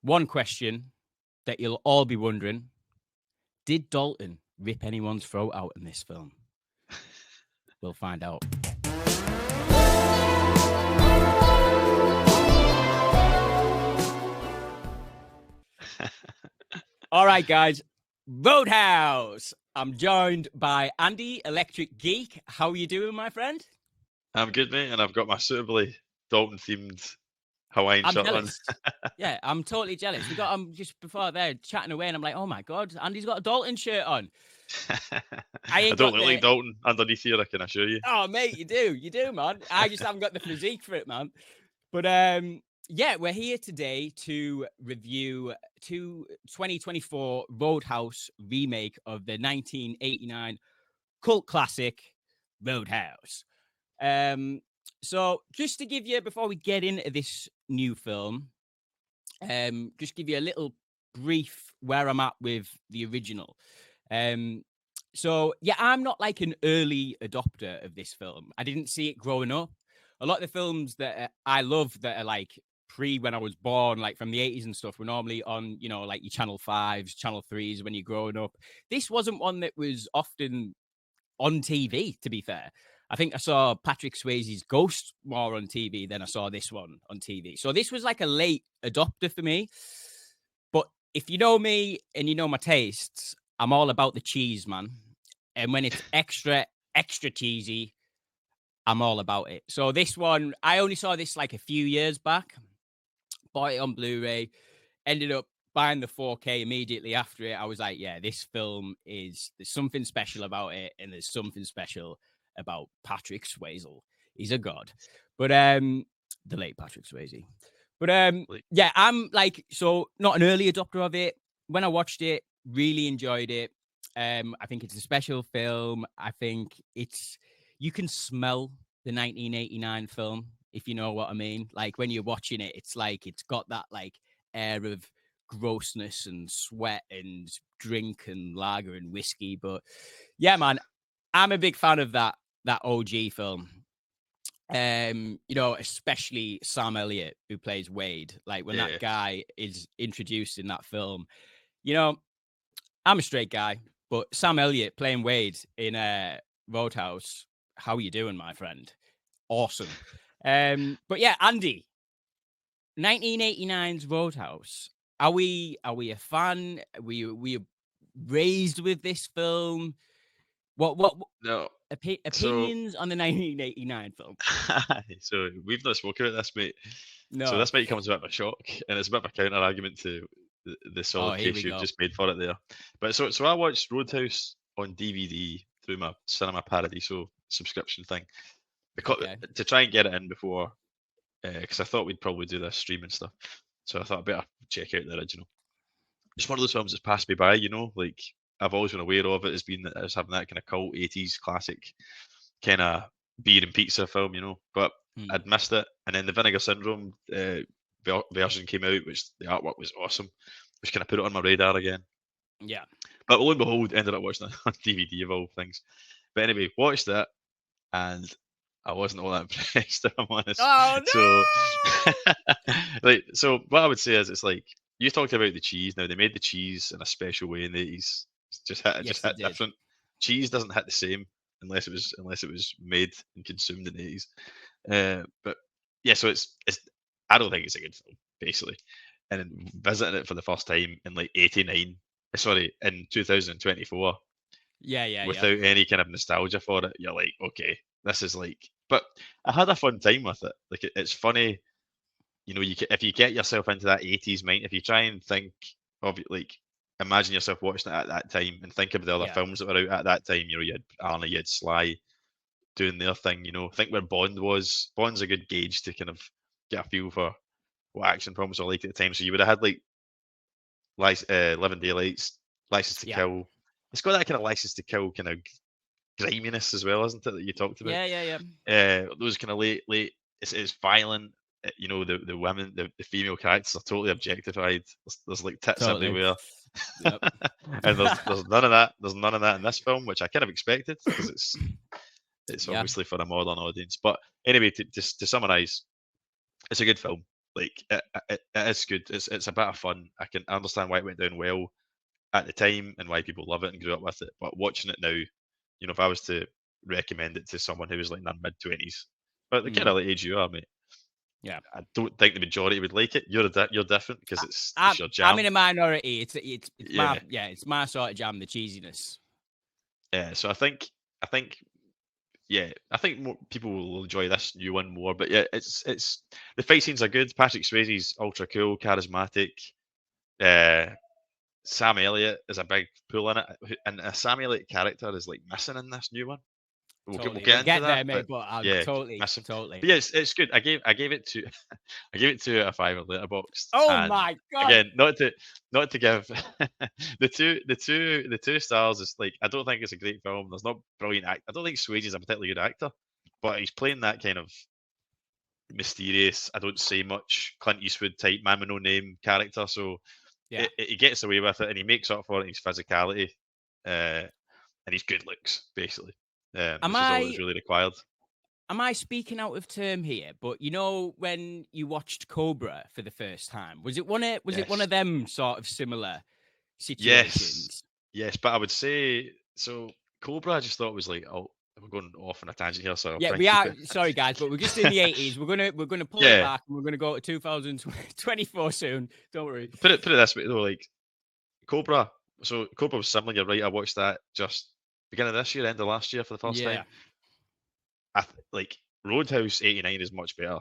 One question that you'll all be wondering: did Dalton rip anyone's throat out in this film? We'll find out. All right, guys. Roadhouse. I'm joined by Andy, Electric Geek. How are you doing, my friend? I'm good, mate, and I've got my suitably Dalton-themed Hawaiian I'm shirt on. jealous. Yeah, I'm totally jealous. We got just before there chatting away, and I'm like, oh my God, Andy's got a Dalton shirt on. I I ain't don't got look like the. Dalton underneath here, I can assure you. Oh, mate, you do, man. I just haven't got the physique for it, man. But yeah, we're here today to review 2024 Roadhouse remake of the 1989 cult classic Roadhouse. So just to give you, before we get into this new film, just give you a little brief where I'm at with the original. So yeah, I'm not like an early adopter of this film. I didn't see it growing up. A lot of the films that I love that are like pre when I was born, like from the 80s and stuff, were normally on, like your Channel 5s, Channel 3s when you're growing up. This wasn't one that was often on TV, to be fair. I think I saw Patrick Swayze's Ghost more on TV than I saw this one on TV. So this was like a late adopter for me. But if you know me and you know my tastes, I'm all about the cheese, man. And when it's extra cheesy, I'm all about it. So this one, I only saw this like a few years back. Bought it on Blu-ray. Ended up buying the 4K immediately after it. I was like, yeah, this film there's something special about it, and there's something special about Patrick Swayze. He's a god. But the late Patrick Swayze. But Like, yeah, I'm like, so not an early adopter of it. When I watched it, really enjoyed it. I think it's a special film. I think you can smell the 1989 film, if you know what I mean. Like when you're watching it, it's like it's got that like air of grossness and sweat and drink and lager and whiskey. But yeah, man, I'm a big fan of that OG film. Especially Sam Elliott, who plays Wade. Like when that yeah. guy is introduced in that film, I'm a straight guy, but Sam Elliott playing Wade in Roadhouse. How you doing, my friend? Awesome. But yeah, Andy, 1989's Roadhouse. Are we a fan? We raised with this film? What No. So, opinions on the 1989 film? so we've not spoken about this, mate. So No. this might come as a bit of a shock, and it's a bit of a counter argument to the Oh, solid here case we you've go. just made for it there. But so I watched Roadhouse on DVD through my Cinema Paradiso subscription thing, because Okay. to try and get it in before, because I thought we'd probably do this streaming stuff. So I thought I better check out the original. It's one of those films that's passed me by, like I've always been aware of it as having that kind of cult 80s classic kind of beer and pizza film, but Hmm. I'd missed it. And then the Vinegar Syndrome version came out, which the artwork was awesome, which kind of put it on my radar again. Yeah. But lo and behold, ended up watching it on DVD of all things. But anyway, watched it, and I wasn't all that impressed, if I'm honest. Oh So, no! so what I would say is, it's like you talked about the cheese. Now they made the cheese in a special way in the 80s. It just Yes, it hit did. different. Cheese doesn't hit the same unless it was made and consumed in the 80s. But yeah, so it's I don't think it's a good film, basically. And then visiting it for the first time in like '89, sorry, in 2024, Yeah. without any kind of nostalgia for it, you're like, okay, this is like. But I had a fun time with it. Like it's funny, if you get yourself into that '80s mind, if you try and think of it, like imagine yourself watching it at that time and think of the other Yeah. films that were out at that time. You had Arnie, you had Sly doing their thing. Think where Bond was. Bond's a good gauge to kind of get a feel for what action films were like at the time. So you would have had like Living Daylights, License to Yeah. Kill. It's got that kind of License to Kill kind of griminess as well, isn't it? That you talked about. Yeah. Those kind of late. It's violent. The women, the female characters are totally objectified. There's like tits Totally. everywhere, Yep. and there's none of that. There's none of that in this film, which I kind of expected because it's Yeah. obviously for a modern audience. But anyway, just to summarise, it's a good film. Like it is good. It's a bit of fun. I can understand why it went down well at the time and why people love it and grew up with it. But watching it now, if I was to recommend it to someone who was like in their mid-20s, but the kind of like age you are, mate, Yeah. I don't think the majority would like it. You're different because it's your jam. I'm in a minority. It's Yeah. it's my sort of jam, the cheesiness. Yeah. So I think more people will enjoy this new one more. But yeah, it's the fight scenes are good. Patrick Swayze's ultra cool, charismatic. Sam Elliott is a big pull in it, and a Sam Elliott character is like missing in this new one. We'll Totally. get into that, there, mate. But I'm yeah, totally. missing. But yeah, it's good. I gave it to I gave it 2 out of 5 on Letterboxd. Oh and my god! Again, not to give the two stars. Is like I don't think it's a great film. There's not brilliant act. I don't think Swayze is a particularly good actor, but he's playing that kind of mysterious, I don't say much, Clint Eastwood type man with no name character. So Yeah. he gets away with it, and he makes up for it in his physicality and his good looks, basically. Which is all that's really required. Am I speaking out of term here? But when you watched Cobra for the first time, was it one of them sort of similar situations? Yes, but I would say so. Cobra, I just thought was like, oh, we're going off on a tangent here, so Yeah, we are. Sorry, guys, but we're just in the 80s. We're gonna pull it back, and we're gonna go to 2024 soon. Don't worry. Put it this way though, like Cobra. So Cobra was similar. You're right. I watched that just beginning of this year, end of last year for the first time. Like Roadhouse '89 is much better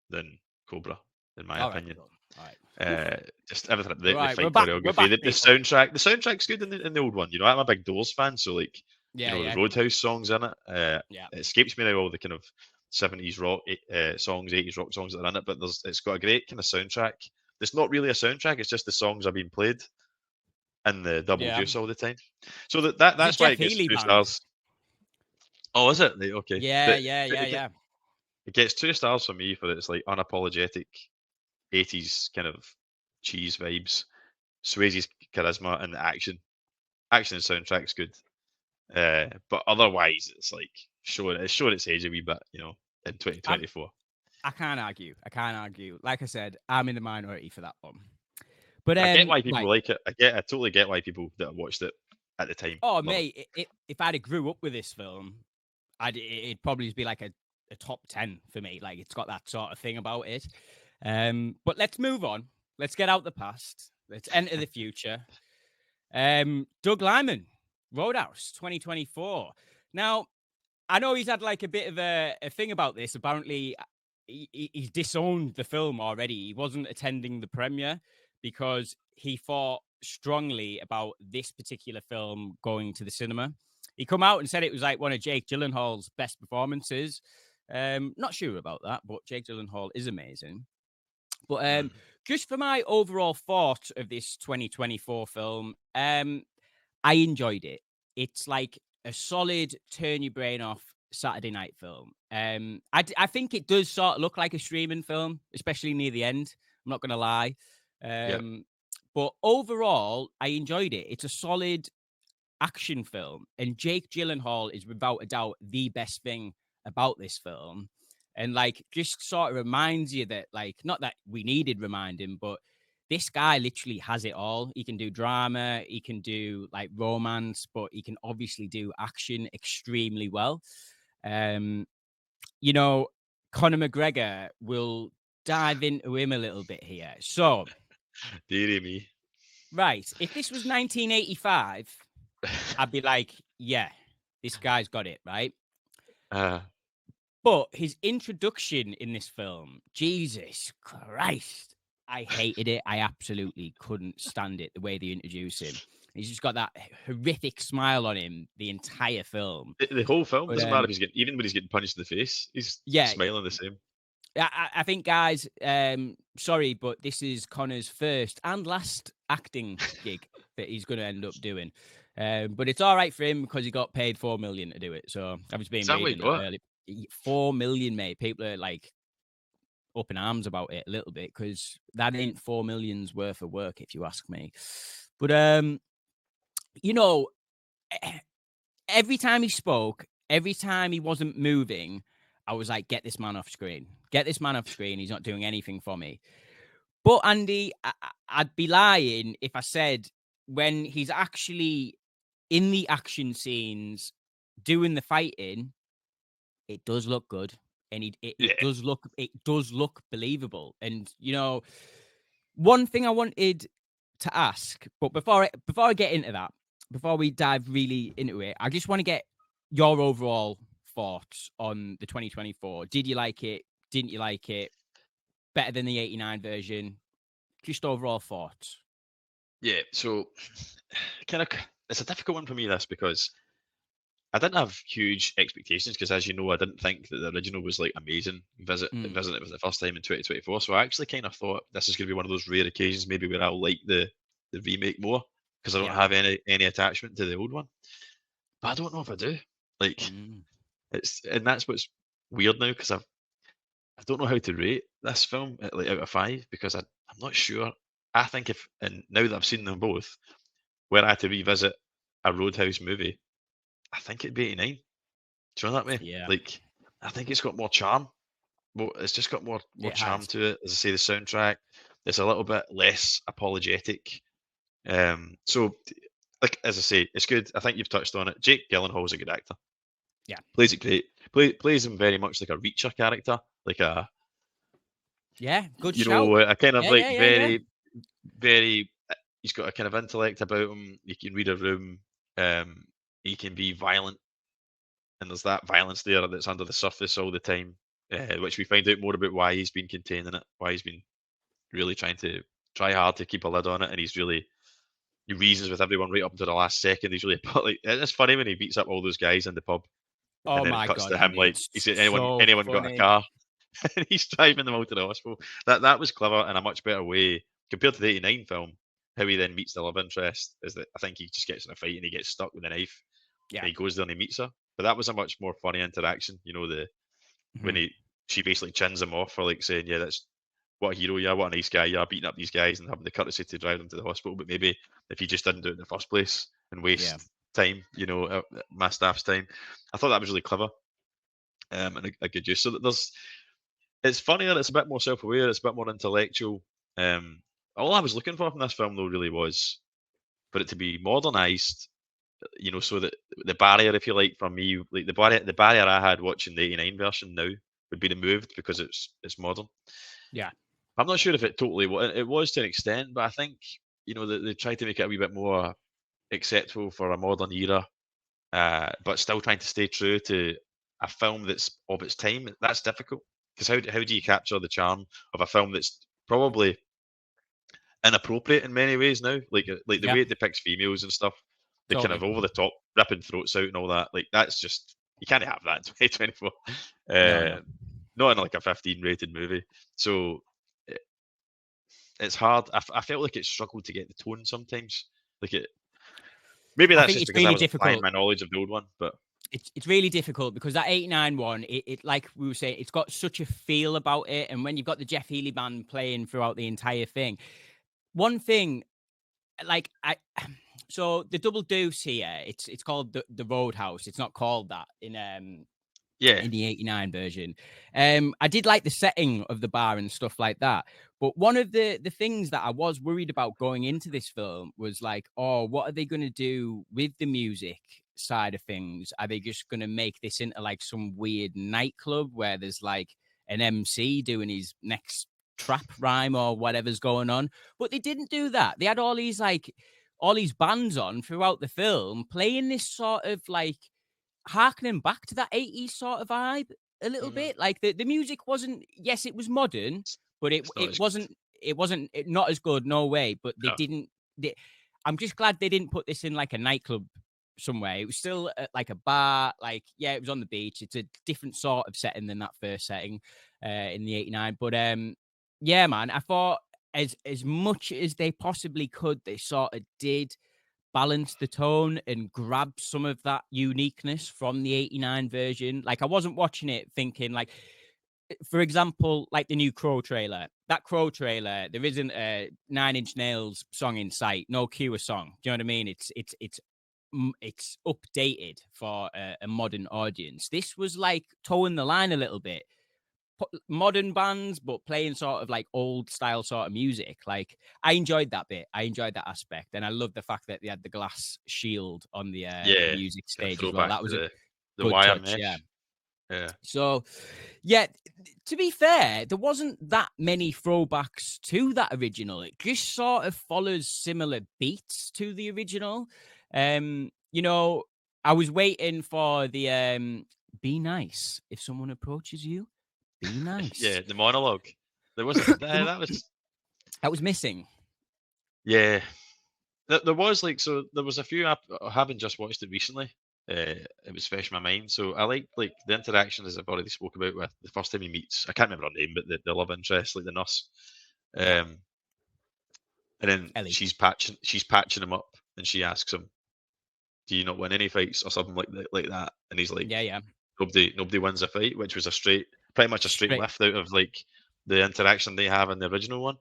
than Cobra, in my opinion. All right. Just everything. The fight choreography, the soundtrack. The soundtrack's good in the old one. I'm a big Doors fan, so like the Roadhouse songs in it. It escapes me now all the kind of 70s rock songs, 80s rock songs that are in it, but it's got a great kind of soundtrack. It's not really a soundtrack; it's just the songs are being played in the double juice all the time. So that's why it gets 2 stars. Oh, is it? Okay. Yeah. It gets 2 stars for me for its like unapologetic 80s kind of cheese vibes, Swayze's charisma, and the action. Action and soundtrack's good. But otherwise, it's like showing its age a wee bit, in 2024. I can't argue. Like I said, I'm in the minority for that one. But I get why people like it. I totally get why people that watched it at the time. Oh, mate, if I'd grew up with this film, it'd probably be like a top 10 for me. Like, it's got that sort of thing about it. But let's move on. Let's get out the past. Let's enter the future. Doug Liman, Roadhouse 2024. Now, I know he's had like a bit of a thing about this. Apparently, he's disowned the film already. He wasn't attending the premiere because he thought strongly about this particular film going to the cinema. He come out and said it was like one of Jake Gyllenhaal's best performances. Not sure about that, but Jake Gyllenhaal is amazing. But just for my overall thought of this 2024 film, I enjoyed it. It's like a solid turn your brain off Saturday night film. I think it does sort of look like a streaming film, especially near the end. I'm not going to lie. But overall, I enjoyed it. It's a solid action film. And Jake Gyllenhaal is without a doubt the best thing about this film. And like, just sort of reminds you that, like, not that we needed reminding, but this guy literally has it all. He can do drama, he can do like romance, but he can obviously do action extremely well. Conor McGregor will dive into him a little bit here. So, dearie me. Right. If this was 1985, I'd be like, yeah, this guy's got it, right? But his introduction in this film, Jesus Christ, I hated it. I absolutely couldn't stand it, the way they introduce him. He's just got that horrific smile on him the entire film. The whole film doesn't matter if even when he's getting punched in the face, he's smiling the same. I think, guys, sorry, but this is Conor's first and last acting gig that he's going to end up doing. But it's all right for him because he got paid $4 million to do it. So I was being reading early. $4 million, mate. People are like up in arms about it a little bit because that ain't $4 million's worth of work, if you ask me. But every time he spoke, every time he wasn't moving, I was like, get this man off screen. Get this man off screen. He's not doing anything for me. But Andy, I'd be lying if I said when he's actually in the action scenes doing the fighting, it does look good, and it does look believable. And one thing I wanted to ask, but before I get into that, before we dive really into it, I just want to get your overall thoughts on the 2024. Did you like it? Didn't you like it? Better than the 89 version? Just overall thoughts. Yeah, so it's a difficult one for me, this, because I didn't have huge expectations because, as you know, I didn't think that the original was like amazing. Visiting it was the first time in 2024, so I actually kind of thought this is going to be one of those rare occasions maybe where I'll like the remake more because I don't have any attachment to the old one. But I don't know if I do. Like, and that's what's weird now, because I don't know how to rate this film like out of 5, because I'm not sure. I think and now that I've seen them both, were I to revisit a Roadhouse movie, I think it'd be 89. Do you know that way? Yeah. Like, I think it's got more charm. Well, it's just got more charm to it. As I say, the soundtrack, it's a little bit less apologetic. So, like, as I say, it's good. I think you've touched on it. Jake Gyllenhaal's a good actor. Yeah. Plays it great. Plays him very much like a Reacher character. Like a... Yeah, good shout. A kind of very... He's got a kind of intellect about him. He can read a room. He can be violent. And there's that violence there that's under the surface all the time, which we find out more about why he's been containing it, why he's been really try hard to keep a lid on it, and he reasons with everyone right up until the last second. He's really like, it's funny when he beats up all those guys in the pub, and then it cuts to him like, he said, anyone got a car? And he's driving them all to the hospital. That was clever in a much better way compared to the 89 film. How he then meets the love interest is that I think he just gets in a fight and he gets stuck with a knife. Yeah. And he goes there and he meets her. But that was a much more funny interaction. When she basically chins him off for like saying, yeah, that's what a hero you are, what a nice guy you are, beating up these guys and having the courtesy to drive them to the hospital. But maybe if you just didn't do it in the first place and waste time, my staff's time. I thought that was really clever and a good use. So it's funnier, it's a bit more self-aware, it's a bit more intellectual. All I was looking for from this film, though, really was for it to be modernised, so that the barrier, if you like, for me, like the barrier I had watching the 89 version now would be removed because it's modern. Yeah. I'm not sure if it totally it was to an extent, but I think, they tried to make it a wee bit more acceptable for a modern era, but still trying to stay true to a film that's of its time. That's difficult, because how do you capture the charm of a film that's probably inappropriate in many ways now, like the way it depicts females and stuff, the kind of over the top ripping throats out and all that. Like, that's just, you can't have that in 2024. No. Not in like a 15 rated movie. So it's hard. I felt like it struggled to get the tone sometimes. Maybe that's just because I was applying my knowledge of the old one, but it's really difficult because that 89 one, it like we were saying, it's got such a feel about it, and when you've got the Jeff Healey band playing throughout the entire thing. One thing, like so the double deuce here, it's called the Roadhouse. It's not called that in the 89 version. I did like the setting of the bar and stuff like that. But one of the things that I was worried about going into this film was like, oh, what are they going to do with the music side of things? Are they just going to make this into like some weird nightclub where there's like an MC doing his next trap rhyme or whatever's going on? But they didn't do that. They had all these bands on throughout the film playing this sort of like harkening back to that 80s sort of vibe a little bit. Like the music wasn't, yes, it was modern, but it wasn't not as good, no way. But I'm just glad they didn't put this in like a nightclub somewhere. It was still like a bar, like, yeah, it was on the beach. It's a different sort of setting than that first setting in the 89. But yeah, man, I thought as much as they possibly could, they sort of did balance the tone and grab some of that uniqueness from the 89 version. Like, I wasn't watching it thinking, like, for example, like the new Crow trailer. That Crow trailer, there isn't a 9 Inch Nails song in sight, no Cure song. Do you know what I mean? It's updated for a modern audience. This was like towing the line a little bit. modern bands, but playing sort of like old style sort of music. Like I enjoyed that bit. I enjoyed that aspect, and I love the fact that they had the glass shield on the Yeah, music kind of stage as well. throwback That was a to the good wire touch. Yeah. mesh. Yeah. So, yeah, to be fair, there wasn't that many throwbacks to that original. It just sort of follows similar beats to the original. You know, I was waiting for the be nice if someone approaches you. Be nice. Yeah, the monologue. There wasn't that was That was missing. yeah. There was there was a few I haven't just watched it recently. It was fresh in my mind. So I like the interaction as I've already spoke about with the first time he meets. I can't remember her name, but the love interest, like the nurse. Um, and then Ellie. she's patching him up, and she asks him, "Do you not win any fights?" or something like that. And he's like, Yeah. Nobody wins a fight," which was pretty much a straight lift out of like the interaction they have in the original one.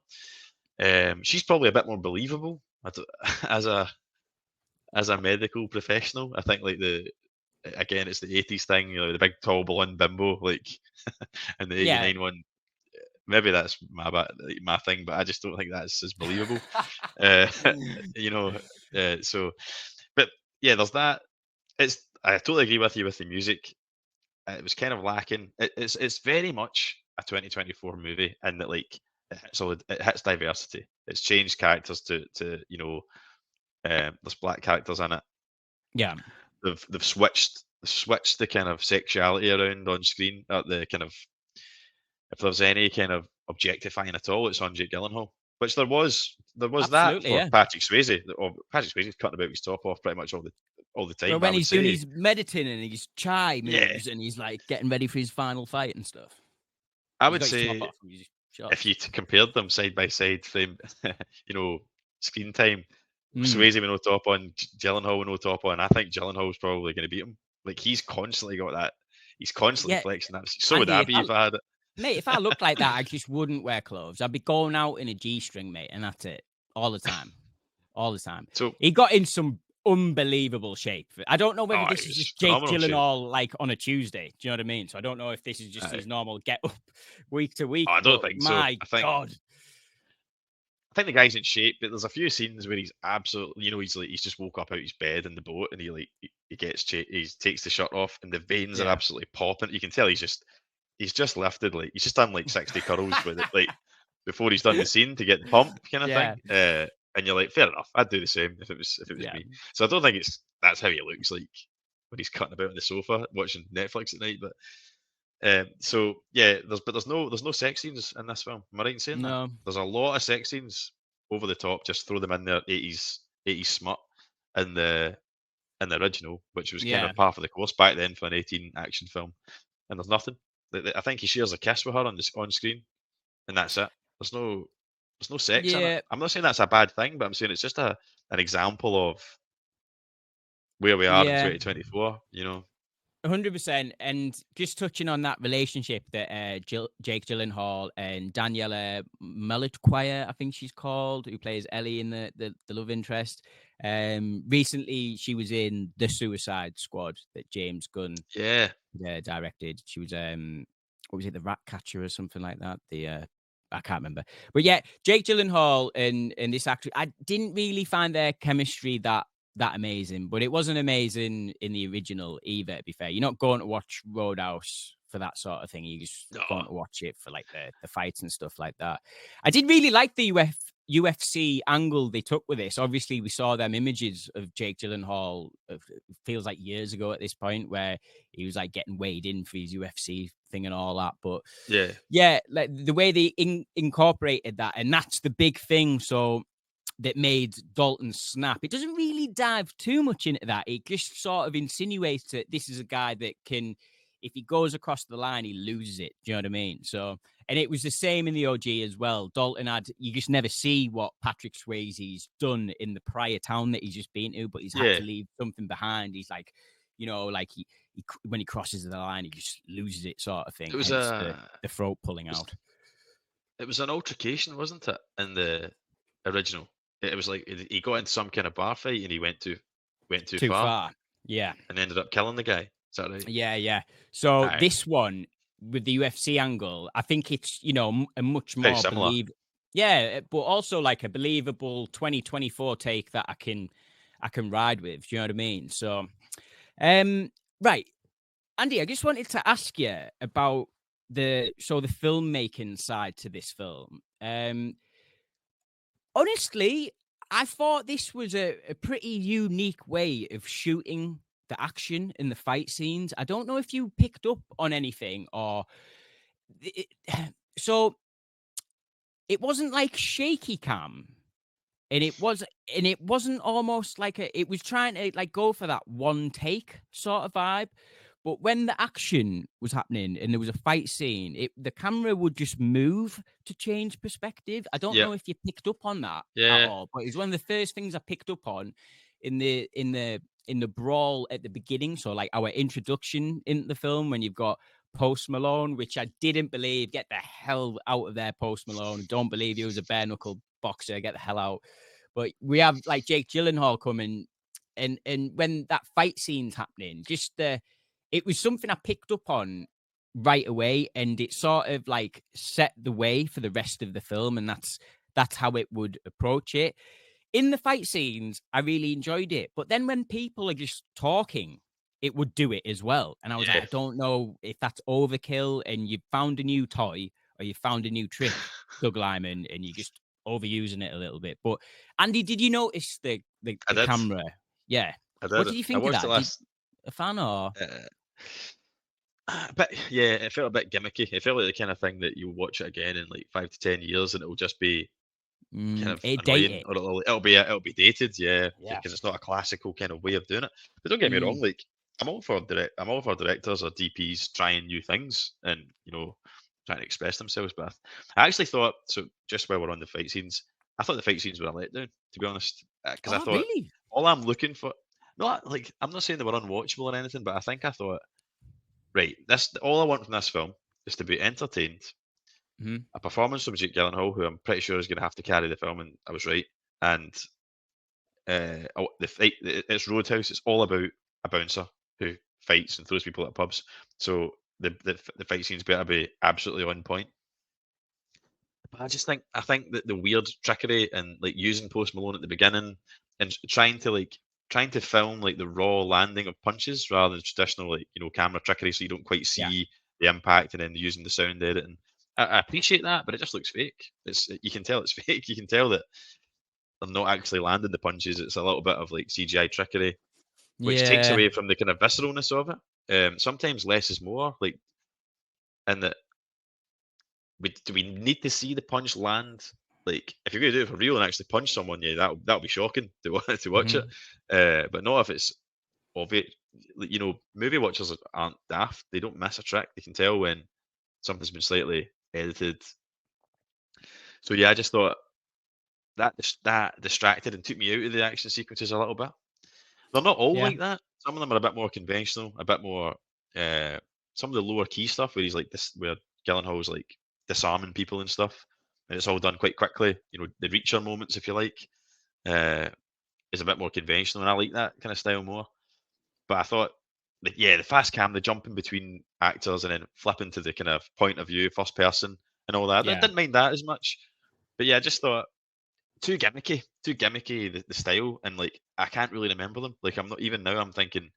She's probably a bit more believable as a medical professional. I think like again it's the 80s thing, the big tall blonde bimbo like and the 89 one. Maybe that's my thing, but I just don't think that's as believable. uh, so but yeah, there's that. I totally agree with you with the music. It was kind of lacking. It's very much a 2024 movie, and that like it hits diversity. It's changed characters to there's black characters in it. Yeah. They've switched the kind of sexuality around on screen. The kind of, if there's any kind of objectifying at all, it's on Jake Gyllenhaal. Which there was that Absolutely, for yeah. Patrick Swayze. Patrick Swayze's cutting about his top off pretty much all the time. But when I would he's doing say, his meditating and his chai Yeah. moves and he's like getting ready for his final fight and stuff. I He's would got his top say off and his shorts. if you compared them side by side, frame, screen time, Mm. Swayze with no top on, Gyllenhaal with no top on. I think Gyllenhaal's probably going to beat him. Like he's constantly got that. He's constantly Yeah, flexing that. So would I Andy, be if I had it. Mate, if I looked like that, I just wouldn't wear clothes. I'd be going out in a G-string, mate, and that's it. All the time. All the time. So He got in some unbelievable shape. I don't know whether Oh, this he is was just Jake phenomenal shape. Gyllenhaal like on a Tuesday. Do you know what I mean? So I don't know if this is just his normal get up week to week. I don't but think so. My I think God. I think the guy's in shape, but there's a few scenes where he's absolutely, he's just woke up out his bed in the boat and he takes the shirt off and the veins are Yeah. absolutely popping. You can tell he's just lifted, like he's just done like 60 curls with it, like before he's done the scene to get the pump kind of Yeah. thing. And you're like, fair enough, I'd do the same if it was Yeah. me. So I don't think that's how he looks like when he's cutting about on the sofa watching Netflix at night. But so yeah, there's no sex scenes in this film. Am I right in saying that? No. There's a lot of sex scenes over the top. Just throw them in there, 80s smut in the original, which was kind Yeah. of par for the course back then for an 18 action film. And there's nothing. I think he shares a kiss with her on screen, and that's it. There's no sex in Yeah. it. I'm not saying that's a bad thing, but I'm saying it's just an example of where we are in 2024. 100%. And just touching on that relationship that Jake Gyllenhaal and Daniela Melchior, I think she's called, who plays Ellie in the love interest. Recently, she was in The Suicide Squad that James Gunn directed. She was what was it, The Rat Catcher or something like that? I can't remember. But yeah, Jake Gyllenhaal and this actor, I didn't really find their chemistry that amazing, but it wasn't amazing in the original either, to be fair. You're not going to watch Roadhouse for that sort of thing. You're just going to watch it for like the fights and stuff like that. I did really like the UFC angle they took with this. Obviously, we saw them images of Jake Gyllenhaal, it feels like years ago at this point, where he was like getting weighed in for his UFC thing and all that. But yeah, like the way they incorporated that, and that's the big thing. So that made Dalton snap. It doesn't really dive too much into that. It just sort of insinuates that this is a guy that can, if he goes across the line, he loses it. Do you know what I mean? So, and it was the same in the OG as well. Dalton you just never see what Patrick Swayze's done in the prior town that he's just been to, but he's had to leave something behind. He's like, like he when he crosses the line, he just loses it, sort of thing. It was the throat pulling out. It was an altercation, wasn't it, in the original? It was like he got into some kind of bar fight and he went too far. Yeah. And ended up killing the guy. Is that right? Yeah. So this one, with the UFC angle, I think it's, you know, a much Very more similar. yeah, but also like a believable 2024 take that I can ride with. Do you know what I mean? So, right, Andy, I just wanted to ask you about the filmmaking side to this film. Honestly, I thought this was a pretty unique way of shooting the action in the fight scenes. I don't know if you picked up on anything or it, so it wasn't like shaky cam, and it wasn't almost like it was trying to like go for that one take sort of vibe. But when the action was happening and there was a fight scene, the camera would just move to change perspective. I don't Yeah. know if you picked up on that at Yeah. all, but it was one of the first things I picked up on in the brawl at the beginning. So like our introduction in the film when you've got Post Malone, which I didn't believe. Get the hell out of there, Post Malone. Don't believe he was a bare knuckle boxer. Get the hell out. But we have like Jake Gyllenhaal coming, and when that fight scene's happening, just it was something I picked up on right away, and it sort of like set the way for the rest of the film, and that's how it would approach it. In the fight scenes, I really enjoyed it, but then when people are just talking, it would do it as well. And I was like, I don't know if that's overkill, and you found a new toy or you found a new trick, Doug Liman, and you're just overusing it a little bit. But Andy, did you notice the I did. camera? Yeah. I What did. did you I think of watched that? it last. A fan or? But yeah, it felt a bit gimmicky. It felt like the kind of thing that you watch it again in like 5 to 10 years, and it'll just be kind of It date annoying, it. or it'll be dated. Yeah, Yeah. because it's not a classical kind of way of doing it. But don't get me wrong, like I'm all for directors or DPs trying new things and trying to express themselves. But I actually thought, so just while we're on the fight scenes, I thought the fight scenes were a letdown, to be honest, because I Oh, thought really? all I'm looking for, not like I'm not saying they were unwatchable or anything, but I thought, right, this all I want from this film is to be entertained. A performance from Jake Gyllenhaal, who I'm pretty sure is going to have to carry the film, and I was right. And the fight, it's Roadhouse. It's all about a bouncer who fights and throws people at pubs. So the fight scenes better be absolutely on point. But I think that the weird trickery and like using Post Malone at the beginning and trying to film like the raw landing of punches rather than traditional like camera trickery, so you don't quite see the impact, and then using the sound editing. I appreciate that, but it just looks fake. You can tell it's fake. You can tell that they're not actually landing the punches. It's a little bit of like CGI trickery, which takes Yeah. away from the kind of visceralness of it. Sometimes less is more. Like, and that do we need to see the punch land? Like, if you're going to do it for real and actually punch someone, yeah, that'll be shocking to watch it. But not if it's obvious. Movie watchers aren't daft. They don't miss a trick. They can tell when something's been slightly edited. So yeah, I just thought that distracted and took me out of the action sequences a little bit. They're not all Yeah. like that. Some of them are a bit more conventional, a bit more some of the lower key stuff where he's like this, where Gyllenhaal's like disarming people and stuff, and it's all done quite quickly. The Reacher moments, if you like, is a bit more conventional, and I like that kind of style more. But I thought, the fast cam, the jumping between actors and then flipping to the kind of point of view, first person, and all that. I didn't mind that as much. But yeah, I just thought too gimmicky the style, and like I can't really remember them. Like I'm not even now. I'm thinking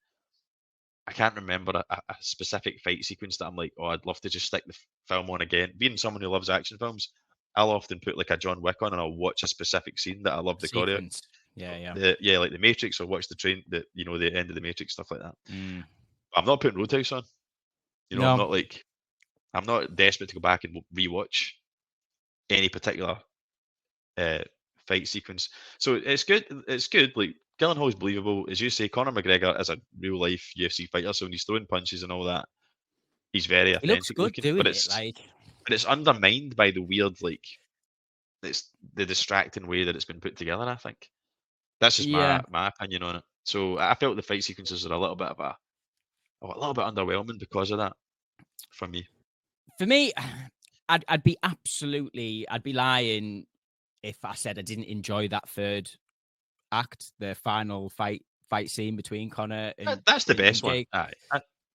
I can't remember a specific fight sequence that I'm like, oh, I'd love to just stick the film on again. Being someone who loves action films, I'll often put like a John Wick on and I'll watch a specific scene that I love the choreo. Sequence. Yeah. Like the Matrix, or watch the train, the end of the Matrix, stuff like that. I'm not putting Roadhouse on. No. I'm not desperate to go back and rewatch any particular fight sequence. So it's good. It's good. Like Gyllenhaal's believable, as you say. Conor McGregor is a real life UFC fighter, so when he's throwing punches and all that, he's very It looks authentic good looking. doing But it. it's undermined by the weird, like, it's the distracting way that it's been put together. I think that's just my opinion on it. So I felt the fight sequences are a little bit underwhelming because of that for me. For me, I'd be lying if I said I didn't enjoy that third act, the final fight scene between Conor and That's the best one. Jake. Aye,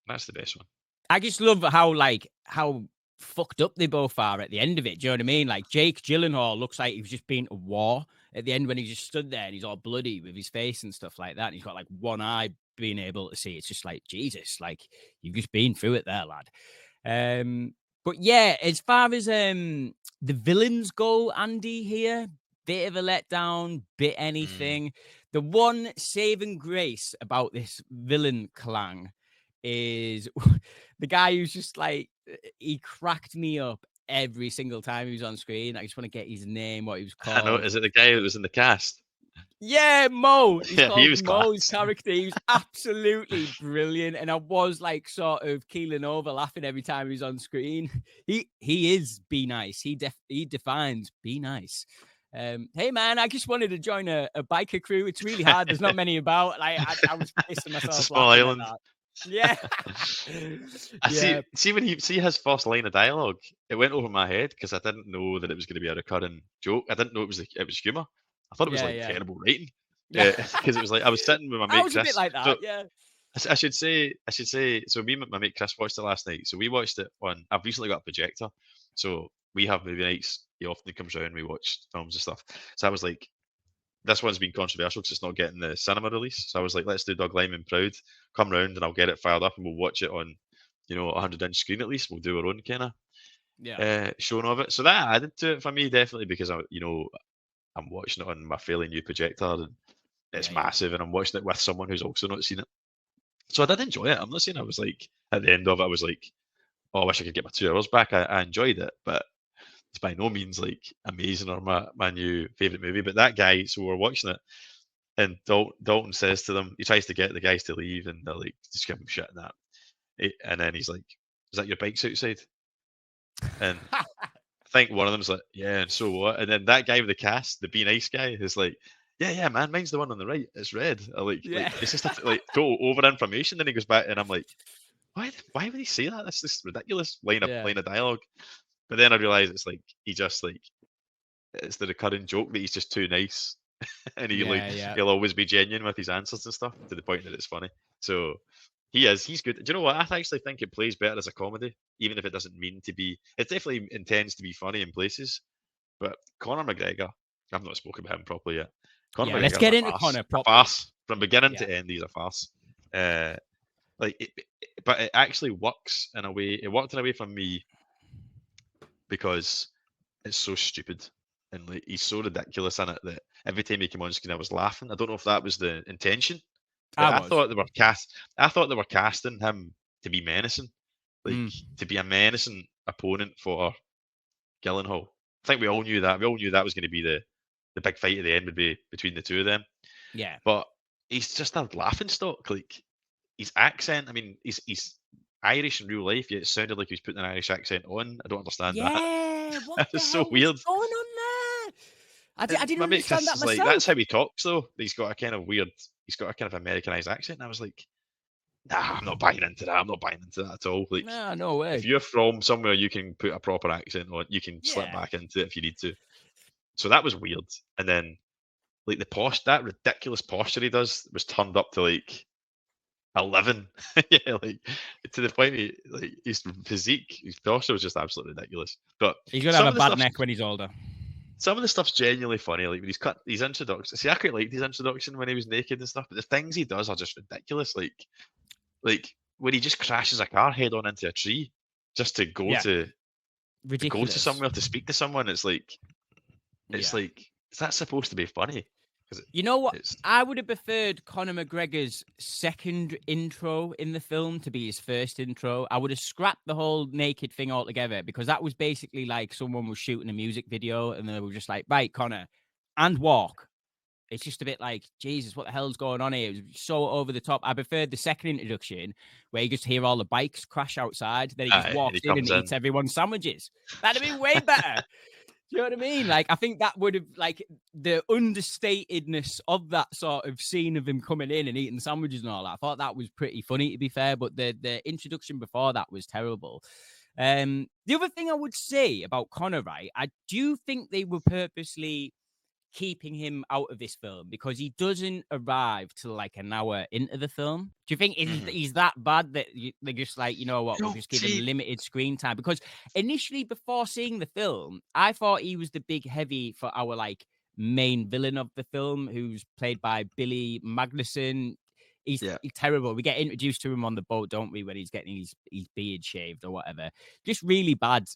that's the best one. I just love how fucked up they both are at the end of it. Do you know what I mean? Like Jake Gyllenhaal looks like he's just been to war at the end when he just stood there and he's all bloody with his face and stuff like that. And he's got like one eye being able to see. It's just like, Jesus, like you've just been through it there, lad. But yeah, as far as the villains go, Andy, here, bit of a letdown, bit anything. The one saving grace about this villain clang is the guy who's just like, he cracked me up every single time he was on screen. I just want to get his name, what he was called. I know. Is it the guy who was in the cast? Yeah, Mo. He's Yeah, he called was Mo. class. His character, he was absolutely brilliant, and I was like sort of keeling over, laughing every time he was on screen. He is be nice. He defines be nice. Hey man, I just wanted to join a biker crew. It's really hard. There's not many about. Like I was pissing myself. It's a small laughing island. at that. Yeah. See when he his first line of dialogue, it went over my head because I didn't know that it was going to be a recurring joke. I didn't know it was humor. I thought it was terrible writing. Yeah, because it was like I was sitting with my mate I was Chris. a bit like that. So, yeah. I should say. So me and my mate Chris watched it last night. So we watched it on. I've recently got a projector, so we have movie nights. He often comes around. We watch films and stuff. So I was like, this one's been controversial because it's not getting the cinema release. So I was like, let's do Doug Liman Proud. Come round and I'll get it fired up and we'll watch it on, 100-inch screen at least. We'll do our own kind of showing of it. So that added to it for me definitely because I'm watching it on my fairly new projector and it's massive and I'm watching it with someone who's also not seen it. So I did enjoy it. I'm not saying I was like at the end of it, I was like, oh, I wish I could get my 2 hours back. I enjoyed it, but it's by no means like amazing or my new favorite movie. But that guy, so we're watching it, and Dalton says to them, he tries to get the guys to leave, and they're like, just give him shit and that. And then he's like, "Is that your bike's outside?" And I think one of them's like, "Yeah," and so what? And then that guy with the cast, the Be Nice guy, is like, "Yeah, man, mine's the one on the right. It's red." It's just like total over information. Then he goes back, and I'm like, "Why would he say that? That's this ridiculous line of dialogue." But then I realize it's like he just like it's the recurring joke that he's just too nice, and he'll always be genuine with his answers and stuff to the point that it's funny. So he's good. Do you know what? I actually think it plays better as a comedy, even if it doesn't mean to be. It definitely intends to be funny in places. But Conor McGregor, I've not spoken about him properly yet. Conor McGregor's let's get into Conor properly. A farce from beginning to end. He's a farce. But it actually works in a way. It worked in a way for me. Because it's so stupid and like he's so ridiculous in it that every time he came on screen I was laughing. I don't know if that was the intention. I thought they were casting him to be menacing, to be a menacing opponent for Gyllenhaal. I think we all knew that. We all knew that was going to be the big fight at the end would be between the two of them. Yeah. But he's just a laughing stock. Like his accent. I mean, he's Irish in real life, yet it sounded like he was putting an Irish accent on. I don't understand that. Yeah, what It's so weird. What's going on there? I didn't understand that myself. Like, that's how he talks, though. He's got a kind of Americanized accent. And I was like, nah, I'm not buying into that. I'm not buying into that at all. Like, nah, no way. If you're from somewhere you can put a proper accent on, you can slip back into it if you need to. So that was weird. And then, like, that ridiculous posture he does was turned up to, like, 11. Yeah, like to the point his physique, his posture was just absolutely ridiculous. But he's gonna have a bad neck when he's older. Some of the stuff's genuinely funny, like when he's cut his introduction. See, I quite liked his introduction when he was naked and stuff, but the things he does are just ridiculous. Like when he just crashes a car head on into a tree just to go to somewhere to speak to someone. It's like is that supposed to be funny? You know what? I would have preferred Conor McGregor's second intro in the film to be his first intro. I would have scrapped the whole naked thing altogether because that was basically like someone was shooting a music video and they were just like, right, Conor, and walk. It's just a bit like, Jesus, what the hell's going on here? It was so over the top. I preferred the second introduction where you just hear all the bikes crash outside. Then he just walks in and eats everyone's sandwiches. That'd have been way better. Do you know what I mean? Like, I think that would have, like, the understatedness of that sort of scene of him coming in and eating sandwiches and all that. I thought that was pretty funny, to be fair, but the introduction before that was terrible. The other thing I would say about Conor, right, I do think they were purposely keeping him out of this film because he doesn't arrive till like an hour into the film. Do you think he's that bad that they're just like, you know what, we'll No, just give him see, limited screen time? Because initially, before seeing the film, I thought he was the big heavy for our like main villain of the film, who's played by Billy Magnuson. He's terrible. We get introduced to him on the boat, don't we, when he's getting his beard shaved or whatever. Just really bad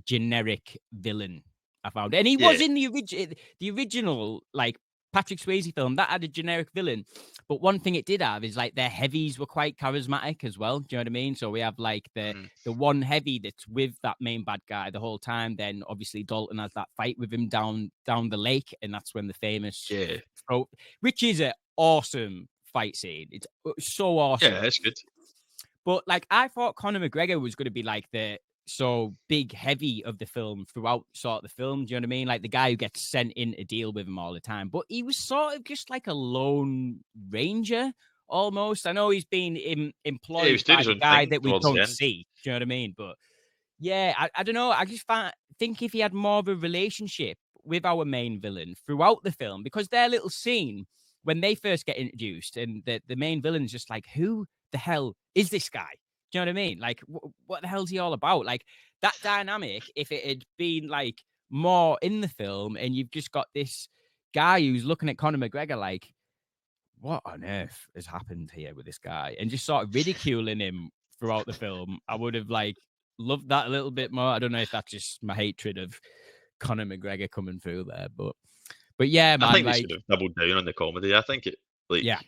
generic villain, I found. And he was in the original like Patrick Swayze film that had a generic villain. But one thing it did have is like their heavies were quite charismatic as well. Do you know what I mean? So we have like the one heavy that's with that main bad guy the whole time. Then obviously Dalton has that fight with him down the lake, and that's when the famous throat, which is an awesome fight scene. It's so awesome. Yeah, it's good. But like I thought Conor McGregor was going to be like the big heavy of the film throughout sort of the film. Do you know what I mean? Like the guy who gets sent in to deal with him all the time. But he was sort of just like a lone ranger almost. I know he's been employed by the guy that we don't see. Do you know what I mean? But yeah, I don't know. I just think if he had more of a relationship with our main villain throughout the film, because their little scene when they first get introduced and the main villain's just like, who the hell is this guy? Do you know what I mean? Like, what the hell's he all about? Like, that dynamic, if it had been, like, more in the film and you've just got this guy who's looking at Conor McGregor like, what on earth has happened here with this guy? And just sort of ridiculing him throughout the film, I would have, like, loved that a little bit more. I don't know if that's just my hatred of Conor McGregor coming through there, but yeah, man. I think they should have doubled down on the comedy. I think it, like, yeah.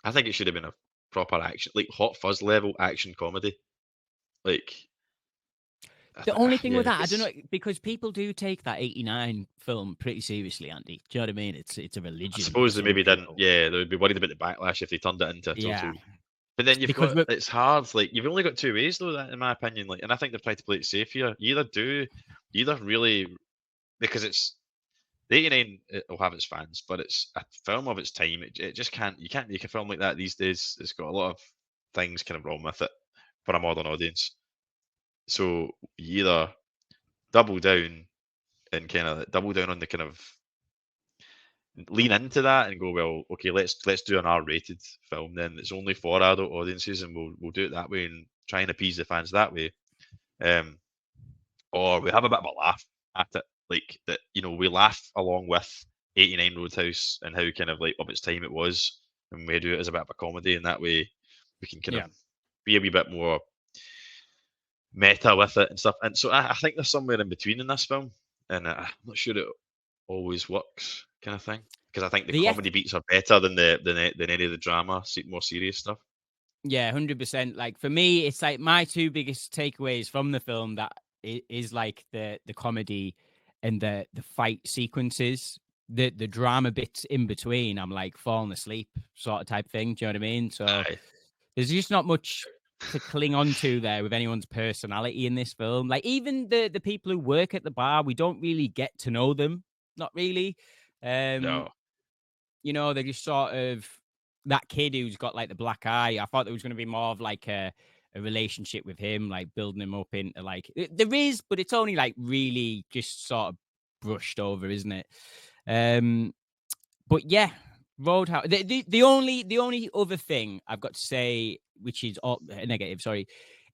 I think it should have been a proper action, like Hot Fuzz level action comedy. Like the only thing with that, I don't know, because people do take that '89 film pretty seriously, Andy. Do you know what I mean? It's a religion. I suppose they maybe didn't. Yeah, they would be worried about the backlash if they turned it into a total. But then it's hard. Like you've only got two ways though, in my opinion. Like, and I think they've tried to play it safe here. You either really, because it's the '89 will have its fans, but it's a film of its time. It just can't. You can't make a film like that these days. It's got a lot of things kind of wrong with it for a modern audience. So you either double down and kind of double down on the kind of lean into that and go, well, okay, let's do an R-rated film then. It's only for adult audiences, and we'll do it that way and try and appease the fans that way. Or we have a bit of a laugh at it, like that. You know, we laugh along with '89 Roadhouse and how kind of like of its time it was, and we do it as a bit of a comedy, and that way we can kind of be a wee bit more meta with it and stuff. And so I think there's somewhere in between in this film, and I'm not sure it always works, kind of thing. Because I think the comedy beats are better than any of the drama, more serious stuff. Yeah, 100%. Like for me, it's like my two biggest takeaways from the film that is like the comedy and the fight sequences. The drama bits in between, I'm like falling asleep sort of type thing. Do you know what I mean? So there's just not much to cling on to there with anyone's personality in this film. Like even the people who work at the bar, we don't really get to know them. Not really. No. You know, they're just sort of that kid who's got like the black eye. I thought there was going to be more of like a relationship with him, like building him up into like there is, but it's only like really just sort of brushed over, isn't it? But yeah, Roadhouse. The only other thing I've got to say, which is negative, sorry,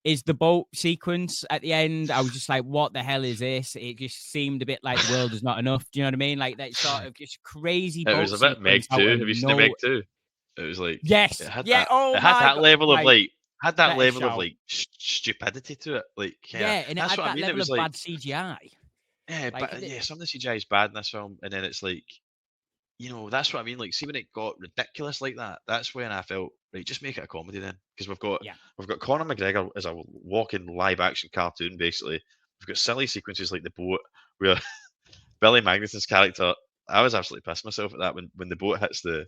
is the boat sequence at the end. I was just like, what the hell is this? It just seemed a bit like the world is not enough. Do you know what I mean? Like that sort of just crazy boat sequence. It was a bit Meg 2. Have you seen Meg 2? It was like, yes. It had that level of like, stupidity to it. Like, and that's it had what that I mean. level It was of like bad CGI. Yeah, like, but some of the CGI is bad in this film, and then it's like, you know, that's what I mean. Like, see when it got ridiculous like that, that's when I felt, right, just make it a comedy then, because we've got Conor McGregor as a walking live action cartoon basically. We've got silly sequences like the boat where Billy Magnuson's character. I was absolutely pissed myself at that when the boat hits the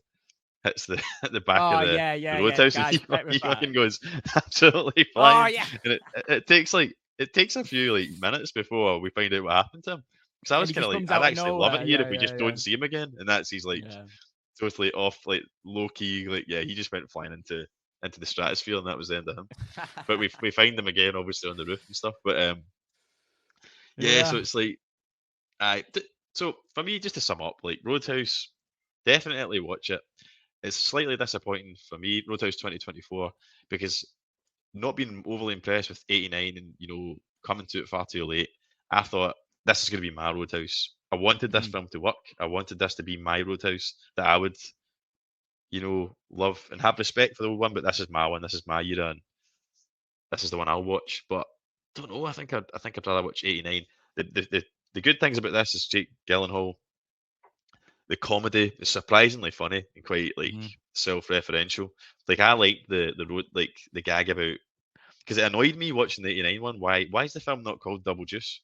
back of the roadhouse, and he fucking goes absolutely flying. And it takes a few like minutes before we find out what happened to him. Because I was kind of like, I'd actually love it here if we just don't see him again. And that's he's like totally off, like low key, like he just went flying into the stratosphere, and that was the end of him. But we find him again, obviously on the roof and stuff. But so it's like, So for me, just to sum up, like Roadhouse, definitely watch it. It's slightly disappointing for me, Roadhouse 2024, because not being overly impressed with 89 and coming to it far too late. I thought this is going to be my Roadhouse. I wanted this Mhm. film to work. I wanted this to be my Roadhouse that I would, love and have respect for the old one. But this is my one. This is my era, and this is the one I'll watch. But I don't know. I think I'd rather watch 89. The good things about this is Jake Gyllenhaal. The comedy is surprisingly funny and quite like Mhm. self-referential. Like I like the road like the gag about because it annoyed me watching the 89 one. Why is the film not called Double Juice?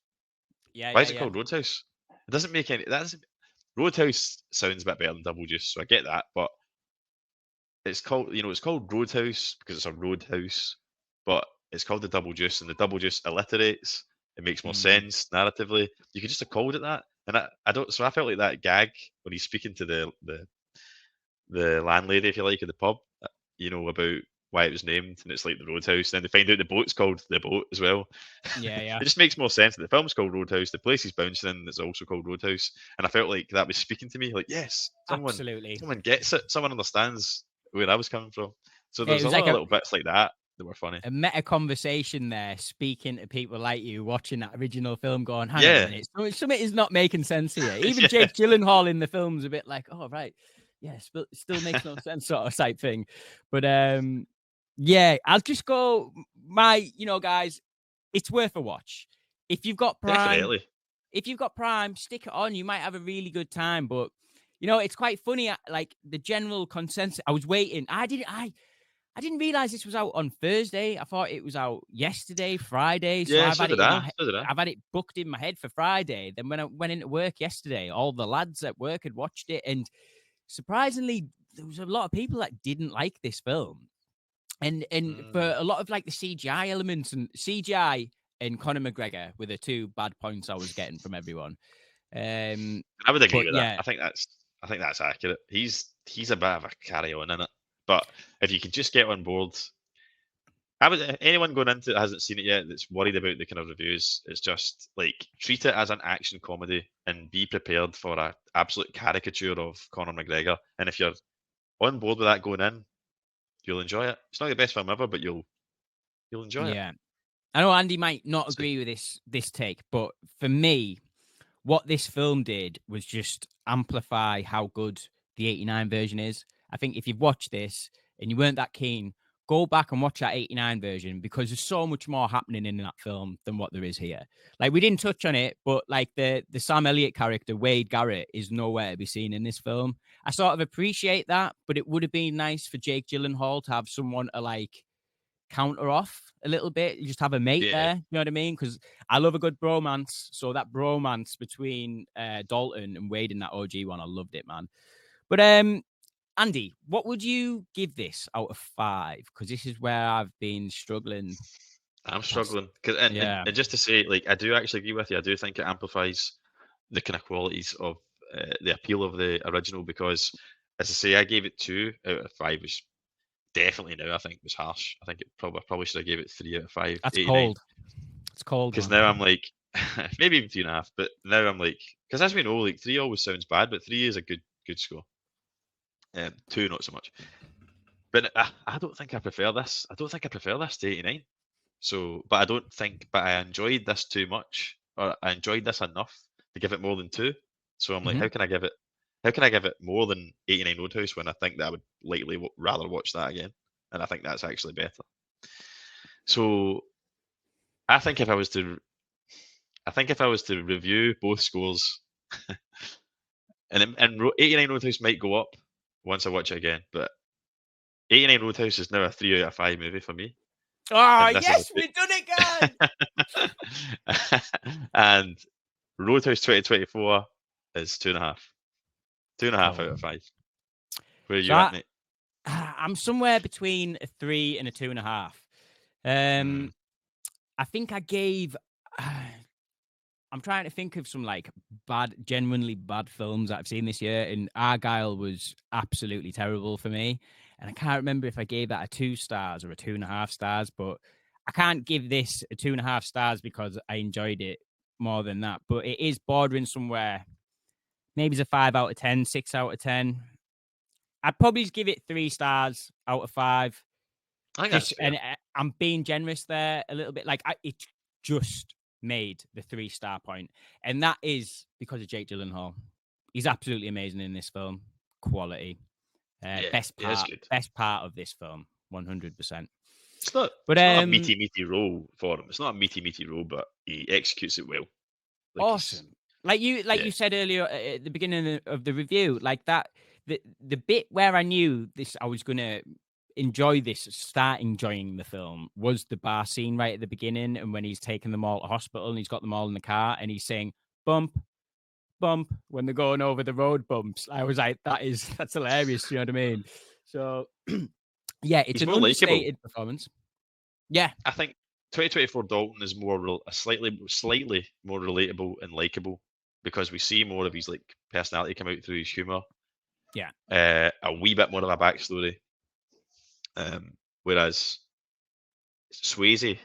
Yeah, Why yeah, is it yeah. called Roadhouse? It doesn't make any that doesn't Roadhouse sounds a bit better than Double Juice, so I get that, but it's called Roadhouse because it's a roadhouse, but it's called the Double Juice, and the Double Juice alliterates. It makes more Mm. sense narratively. You could just have called it that, and I don't. So I felt like that gag when he's speaking to the landlady, if you like, of the pub, about why it was named, and it's like the Roadhouse. Then they find out the boat's called the Boat as well. Yeah, yeah. It just makes more sense that the film's called Roadhouse, the place he's bouncing in is also called Roadhouse, and I felt like that was speaking to me. Like, yes, someone, Absolutely. someone gets it, someone understands where I was coming from. So It there's a was lot like of little bits like that that were funny. a meta conversation there, speaking to people like you watching that original film, going, "Hang on a Yeah, minute, something is not making sense here." Even yeah, Jake Gyllenhaal in the film's a bit like, "Oh right, yes, but it still makes no sense," sort of type thing. But yeah, I'll just go. Guys, it's worth a watch if you've got Prime. definitely. If you've got Prime, stick it on. You might have a really good time. But it's quite funny. Like the general consensus. I was waiting. I didn't realize this was out on Thursday. I thought it was out yesterday, Friday. So Yeah, I've so had it did in I. my So did I. I've had it booked in my head for Friday. Then when I went into work yesterday, all the lads at work had watched it, and surprisingly, there was a lot of people that didn't like this film. And for Mm. a lot of like the CGI elements and CGI and Conor McGregor were the two bad points I was getting from everyone. Um, I would agree but with that. yeah, I think that's accurate. He's a bit of a carry on in it, but if you could just get on board I would anyone going into it hasn't seen it yet that's worried about the kind of reviews. It's just like treat it as an action comedy and be prepared for a absolute caricature of Conor McGregor. And if you're on board with that going in, you'll enjoy it. It's not the best film ever, but you'll enjoy it. yeah. I know Andy might not So, agree with this take, but for me, what this film did was just amplify how good the 89 version is. I think if you've watched this and you weren't that keen, go back and watch that 89 version because there's so much more happening in that film than what there is here. Like we didn't touch on it, but like the Sam Elliott character, Wade Garrett, is nowhere to be seen in this film. I sort of appreciate that, but it would have been nice for Jake Gyllenhaal to have someone to like counter off a little bit. You just have a mate yeah, there. You know what I mean? Because I love a good bromance. So that bromance between Dalton and Wade in that OG one, I loved it, man. But Andy, what would you give this out of 5? Because this is where I've been struggling. I'm Past. struggling. 'Cause- and, and, Yeah. and just to say, like, I do actually agree with you. I do think it amplifies the kind of qualities of the appeal of the original because, as I say, I gave it 2 out of 5, which definitely now I think was harsh. I think probably should have gave it 3 out of 5, That's 89. cold. It's cold, Because man. now I'm like, maybe even 3.5. But now I'm like, because as we know, like 3 always sounds bad, but 3 is a good score. 2 not so much. But I don't think I prefer this. I don't think I prefer this to 89. So, but I don't think, but I enjoyed this too much, or I enjoyed this enough to give it more than 2. So I'm like, Hmm. how can I give it more than 89 Roadhouse when I think that I would likely rather watch that again, and I think that's actually better. So I think if I was to, I think if I was to review both scores, and 89 Roadhouse might go up once I watch it again, but 89 Roadhouse is now a 3 out of 5 movie for me, Oh, and this is yes, we've done it, guys. and Roadhouse 2024 is 2.5. 2.5 out Cool. of 5. Where are So you at, mate? I'm somewhere between a 3 and a 2.5. Mm, I think I gave. I'm trying to think of some like genuinely bad films that I've seen this year, and Argyle was absolutely terrible for me. And I can't remember if I gave that a 2 stars or a 2.5 stars, but I can't give this a 2.5 stars because I enjoyed it more than that. But it is bordering somewhere. maybe it's a 5 out of 10, 6 out of 10. I'd probably just give it 3 stars out of 5. I think that's fair. And I'm being generous there a little bit. Like it just made the 3-star point, and that is because of Jake Gyllenhaal. He's absolutely amazing in this film. Quality, best part of this film, 100%. It's not a meaty role for him. It's not a meaty role, but he executes it well. Like awesome. Like you said earlier at the beginning of the review, like that. The bit where I knew this, I was gonna start enjoying the film, was the bar scene right at the beginning, and when he's taking them all to hospital and he's got them all in the car and he's saying bump bump when they're going over the road bumps. I was like, that's hilarious. You know what I mean? So yeah, it's an understated performance. Yeah, I think 2024 Dalton is slightly more relatable and likable because we see more of his like personality come out through his humor. Yeah, a wee bit more of a backstory. Whereas Swayze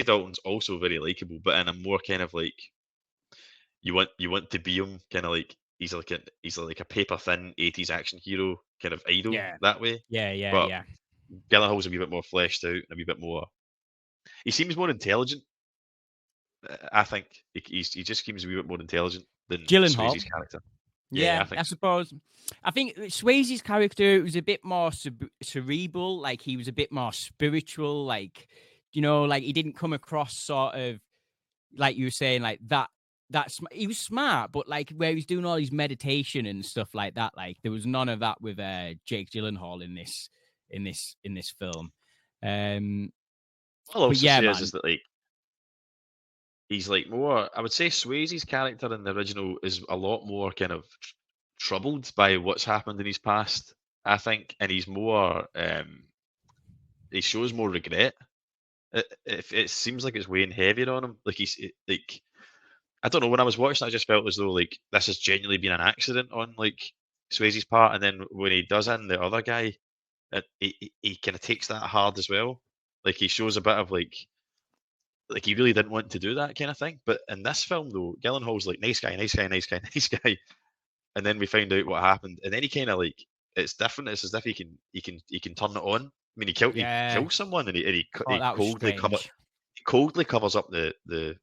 Dalton's also very likable, but in a more kind of like you want to be him, kind of like he's like a paper thin 80s action hero kind of idol that way. Yeah. Gyllenhaal's a wee bit more fleshed out and a wee bit more. He seems more intelligent. I think he just seems a wee bit more intelligent than Swayze's character. Yeah, I suppose. I think Swayze's character was a bit more cerebral, like he was a bit more spiritual, like, you know, like he didn't come across sort of, like you were saying, like that's he was smart, but like where he's doing all his meditation and stuff like that, like there was none of that with Jake Gyllenhaal in this film. All I'll say is that like he's like more. I would say Swayze's character in the original is a lot more kind of troubled by what's happened in his past, I think, and he's more. He shows more regret. It seems like it's weighing heavier on him. Like he's like, I don't know. When I was watching, I just felt as though like this has genuinely been an accident on like Swayze's part, and then when he does in the other guy, he kind of takes that hard as well. Like he shows a bit of like he really didn't want to do that kind of thing. But in this film, though, Gyllenhaal's like nice guy, and then we find out what happened, and then he kind of like it's different. It's as if he can turn it on. I mean, he kills someone, and he coldly covers up the murder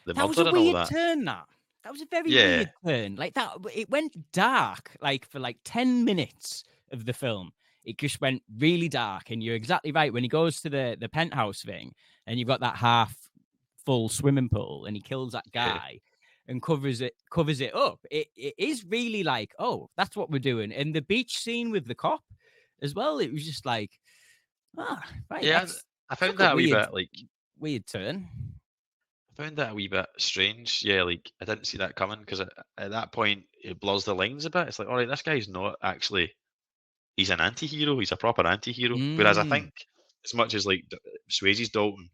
and all that. That was a weird turn. That was a very weird turn. Like that, it went dark. Like for like 10 minutes of the film, it just went really dark. And you're exactly right. When he goes to the penthouse thing, and you've got that half full swimming pool, and he kills that guy and covers it up. It is really like, oh, that's what we're doing. And the beach scene with the cop as well. It was just like, right. Yeah, I found that a wee bit like weird turn. I found that a wee bit strange. Yeah, like I didn't see that coming because at that point it blurs the lines a bit. It's like, all right, this guy's not actually. He's an anti-hero. He's a proper anti-hero. Whereas I think, as much as like Swayze's Dalton,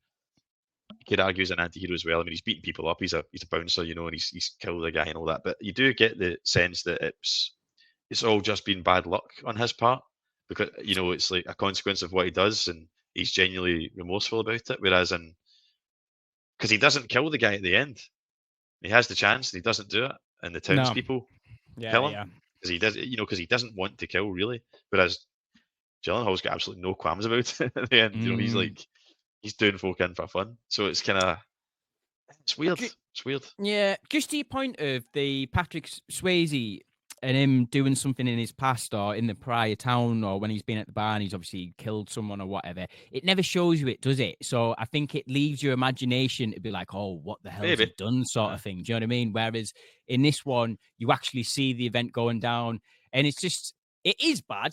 you could argue he's an anti-hero as well. I mean, he's beating people up. He's a bouncer, you know, and he's killed a guy and all that. But you do get the sense that it's all just been bad luck on his part because you know it's like a consequence of what he does, and he's genuinely remorseful about it. Whereas because he doesn't kill the guy at the end, he has the chance and he doesn't do it, and the townspeople kill him. Because he does, you know, because he doesn't want to kill really. Whereas Gyllenhaal's got absolutely no qualms about it at the end. You know, he's doing folk in for fun. So it's kind of it's weird. It's weird. Yeah, just to your point of the Patrick Swayze and him doing something in his past or in the prior town or when he's been at the bar and he's obviously killed someone or whatever. It never shows you it, does it? So I think it leaves your imagination to be like, oh, what the hell has he done sort of thing. Do you know what I mean? Whereas in this one, you actually see the event going down and it's just, it is bad,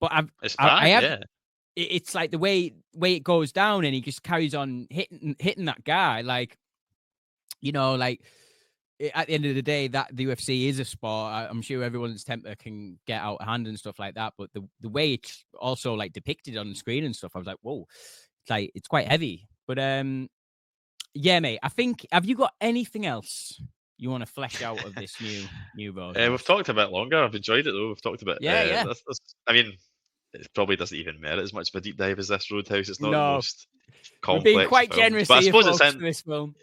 but it's like the way it goes down and he just carries on hitting that guy. Like, you know, like, at the end of the day, that the UFC is a sport. I'm sure everyone's temper can get out of hand and stuff like that. But the way it's also like depicted on the screen and stuff, I was like, whoa, it's like it's quite heavy. But yeah, mate. I think have you got anything else you want to flesh out of this new road? We've talked a bit longer. I've enjoyed it though. We've talked about yeah. I mean, it probably doesn't even merit as much of a deep dive as this Roadhouse. It's not the No, most we're being complex quite of films, generous but I here, suppose it's folks, in. for this film.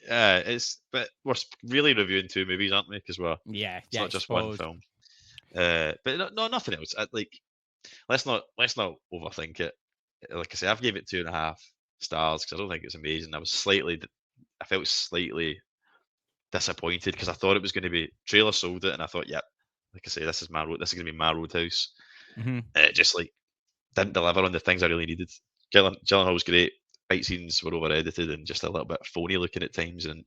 But we're really reviewing 2 movies, aren't we? Because Yeah, it's not just one film. But no, nothing else. Let's not overthink it. Like I say, I've gave it 2.5 stars because I don't think it's amazing. I felt slightly disappointed because I thought it was going to be trailer sold it, and I thought, yeah, like I say, this is going to be my Roadhouse. It just like didn't deliver on the things I really needed. Gyllenhaal was great. Fight scenes were over edited and just a little bit phony looking at times and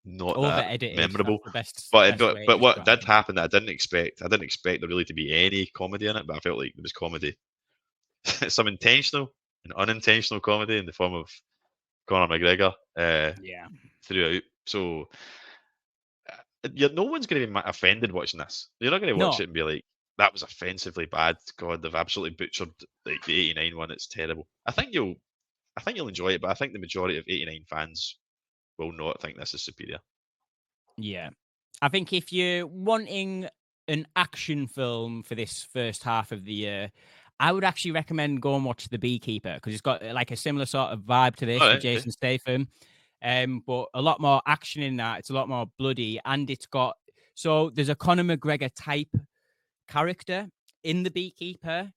not Over that edited. memorable. Best But way to what describe did it. happen that I didn't expect there really to be any comedy in it, but I felt like there was comedy. Some intentional and unintentional comedy in the form of Conor McGregor throughout. So no one's going to be offended watching this. You're not going to watch it and be like, that was offensively bad. God, they've absolutely butchered like the 89 one. It's terrible. I think you'll enjoy it, but I think the majority of 89 fans will not think this is superior. Yeah. I think if you're wanting an action film for this first half of the year, I would actually recommend go and watch The Beekeeper because it's got like a similar sort of vibe to this with Jason Statham. But a lot more action in that. It's a lot more bloody, and there's a Conor McGregor type character in The Beekeeper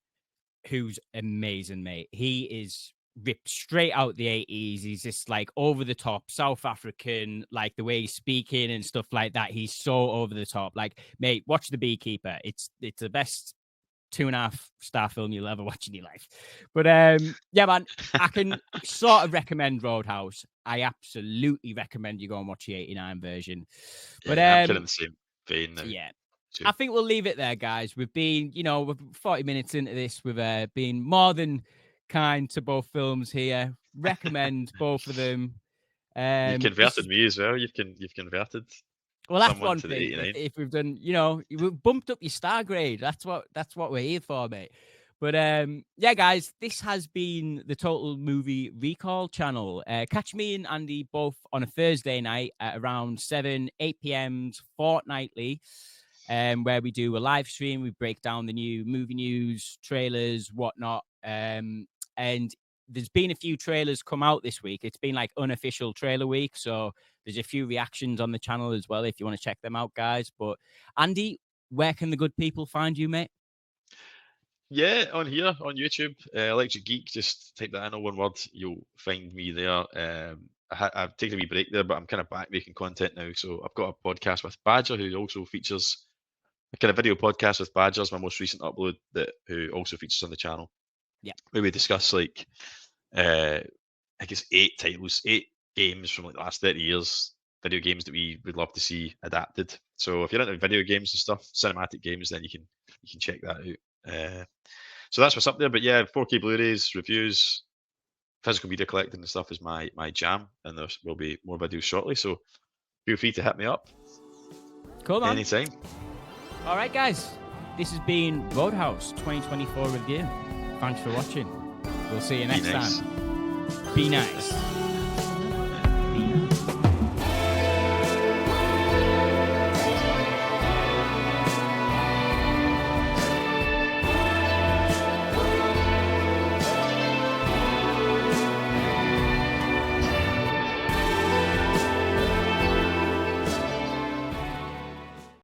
who's amazing, mate. He is ripped straight out the 80s. He's just like over the top South African, like the way he's speaking and stuff like that. He's so over the top. Like, mate, watch The Beekeeper. It's the best 2.5-star film you'll ever watch in your life. But yeah, man, I can sort of recommend Roadhouse. I absolutely recommend you go and watch the 89 version. But I'm kind of in the same vein now. Yeah. I think we'll leave it there, guys. We've been, we're 40 minutes into this. We've been more than kind to both films here. Recommend both of them. You've converted me as well. You've converted. Well, that's someone one to the thing. 89. If we've done, we've bumped up your star grade. That's what we're here for, mate. But yeah, guys, this has been the Total Movie Recall channel. Catch me and Andy both on a Thursday night at around 8 p.m. fortnightly, where we do a live stream. We break down the new movie news, trailers, whatnot. And there's been a few trailers come out this week. It's been like unofficial trailer week. So there's a few reactions on the channel as well if you want to check them out, guys. But Andy, where can the good people find you, mate? Yeah, on here, on YouTube, Electric Geek, just type that in all one word, you'll find me there. I've taken a wee break there, but I'm kind of back making content now. So I've got a podcast with Badger, who also features a kind of video podcast with Badger's my most recent upload, who also features on the channel. Yeah. Where we discuss like, I guess 8 games from like the last 30 years, video games that we would love to see adapted. So if you're into video games and stuff, cinematic games, then you can check that out. So that's what's up there. But yeah, 4K Blu-rays, reviews, physical media collecting and stuff is my jam, and there will be more videos shortly. So feel free to hit me up. Cool, man. Anytime. All right, guys. This has been Roadhouse 2024 review. Thanks for watching. We'll see you next time. Be nice. Be nice.